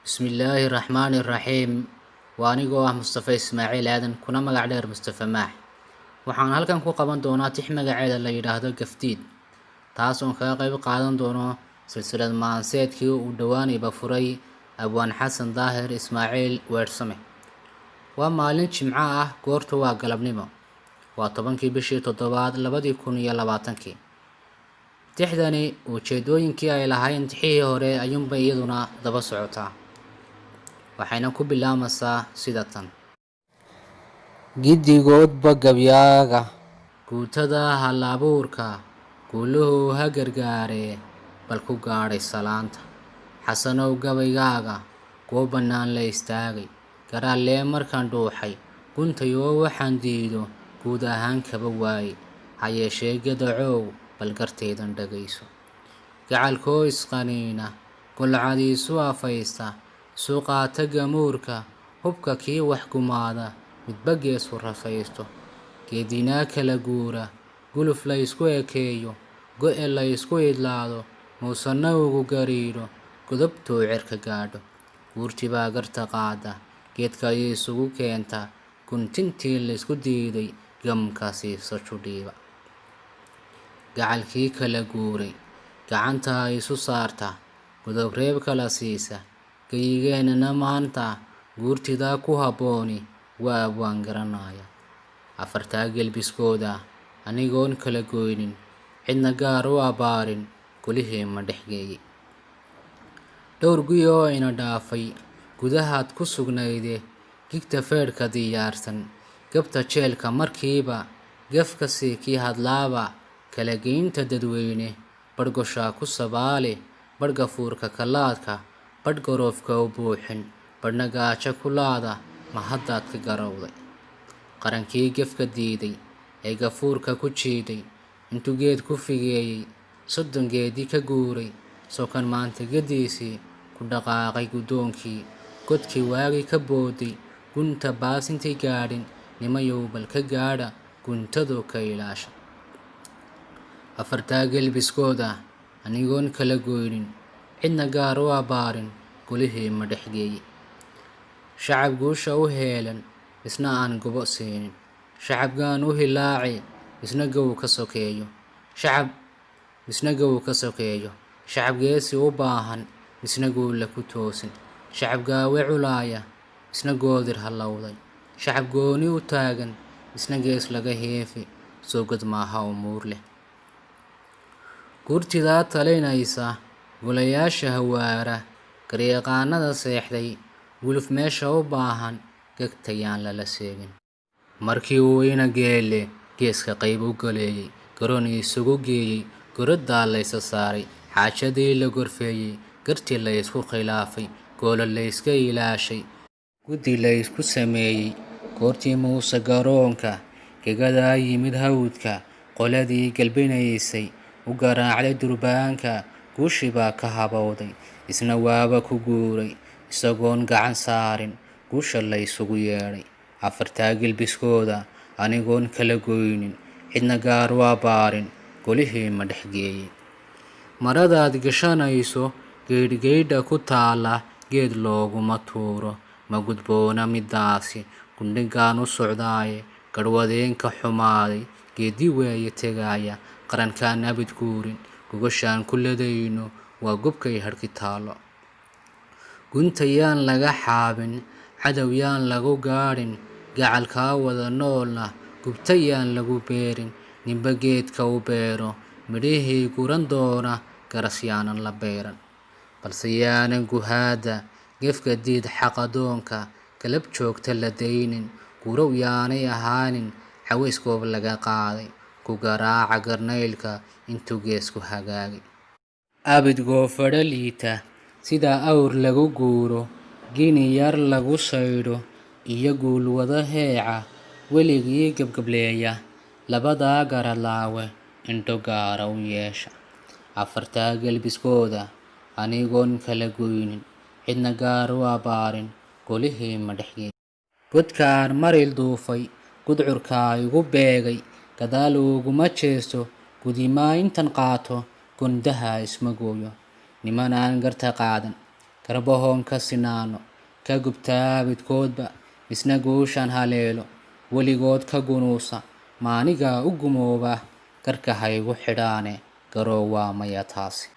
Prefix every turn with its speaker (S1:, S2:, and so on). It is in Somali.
S1: Bismillaahirrahmaanirrahiim. Waa anigoo ah Mustafa Ismaaciil Aadan kuna magac dheer Mustafa Maax. Waxaan halkan ku qaban doonaa tix magaceeda la yidhaahdo Gaftiid, taas oo kaga qayb qaadan doono silsilad maanseedkii uu dhowaanayba furay Abwaan Xasan Daahir Ismaaciil Weersame. Waa maalin Jimco ah, goortu waa galabnimo. Waa 10kii bishii 7aad 2020. Tixdani ujeedooyinkii ay lahayn tixihii hore ayuunba iyaduna daba socotaa. Waxayna ku bilaamaysaa sida tan: giddigoodba gabyaaga guutada hal-abuurka guuluhu ha gargaaree bal ku gaadhay salaanta. Xasanow gabaygaaga kuwo bannaan la istaagay, garaallee markaan dhuuxay guntayoo waxaan diido guud ahaan kaba waayey. Ha yeeshee gadacow bal gartaydan dhagayso. Gacalkoo isqaniina golcadiisu afaysta, suuqaata gamuurka hubka kii wax gumaada midba geesu rafaysto. Geedinaa kala guura guluf la isku ekeeyo, go'e la isku idlaado, muusanna ugu gariidho godobtuu cirka gaadho. Guurtibaa garta qaada geedka ayay isugu keenta, guntintii la isku diiday gamka siisa judhiiba. Gacalkii kala guuray gacanta ay isu saarta, godob reeb kala siisa. Geyigeennana maanta guurtidaa ku habbooni waa abwaan garanaya. Afartaa gelbiskooda anigoon kala goynin, cidna gaar u abbaarin, golihii ma dhexgeeyey. Dhowr guy oo ina dhaafay gudahaad ku sugnayde, gigta feedhka diyaarsan gabta jeelka markiiba. Gafka sii kii hadlaaba kala geynta dadweyne, badhgoshaa ku sabaale, badh gafuurka kalaadka, badh garoofka u buuxin, badhna gaajo kulaada ma haddaad ka garowday. Qarankii gafka diiday ee gafuurka ku jiiday, intuu geed ku figeeyey 30 geedi ka guuray. Sokan maanta gediisii ku dhaqaaqay guddoonkii, godkii waagii ka booday, gunta baasintay gaadhin. Nimayow bal ka gaadha guntadoo ka ilaasha. Afartaa gelbiskooda anigoon kala goynin, cidna gaar u abbaarin, golihii ma dhexgeeyey. Shacab guusha u heelan isna aan gobo siinin, shacabgaan u hilaaci isna gow ka sokeeyo. Shacab geesi u baahan isna guula ku toosin, shacab gaawe culaaya isna goodir hallowday. Shacab gooni u taagan isna gees laga heefi, soogad maaha umuur leh. Guurtidaa talinaysa golayaasha hawaara, garyaqaanada seexday guluf meesha u baahan, gagtayaan lala seegin. Markii uu ina geelle geeska qayb u galeeyey, garoon isugu geeyey, goraddaa laysa saaray, xaajadii la gorfeeyey, gartii la isku khilaafay, goola la iska ilaashay, guddi la isku sameeyey. Goortii muuse garoonka gegadaa yimid hawdka, qoladii galbinaysay u garaacday durbaanka, guushii baa ka habowday isna waaba ku guuray, isagoon gacan saarin guusha la isugu yeedhay. Afartaa gelbiskooda anigoon kala goynin, cidna gaar u abbaarin, golihii ma dhexgeeyey. Maradaad gashanayso geedhgeydha ku taalla, geed looguma tuuro, ma gudboona midaasi. Gundhigaan u socdaaye garwadeenka xumaaday, geedi weeye tegaaya, qarankaan abid guurin, gogoshaan ku ladayno waa gubkay harki taalo. Guntayaan laga xaabin, cadowyaan lagu gaadhin, gacalkaa wada noolna gubtayaan lagu beerin. Ninba geedka u beero midhihii guran doona, garasyaanan la beeran. Balse yaanan guhaada gefka diid xaqadoonka, galab joogta la daynin, gurow yaanay ahaanin, xawayskoob laga qaaday, ku garaaca garnaylka intuu geesku hagaagay. Abid goofadha liita sida awr lagu guuro, gini yar lagu saydho iyo guul wada heeca, weligii gabgableeya labadaa garadlaawe indho gaara u yeesha. Afartaa gelbiskooda anigoon kala goynin, cidna gaar u abbaarin, golihii ma dhexgeeyey. Godkaan maril duufay gudcurkaa igu beegay, gadaal uguma jeesto, gudimaa intan qaato gundaha isma gooyo. Niman aan garta qaadan garbahoon ka sinaano ka gubtaa midkoodba isna guushan haleelo weligood ka gunuusa maanigaa u gumooba garka haygu xidhaane garoo waa maya taasi.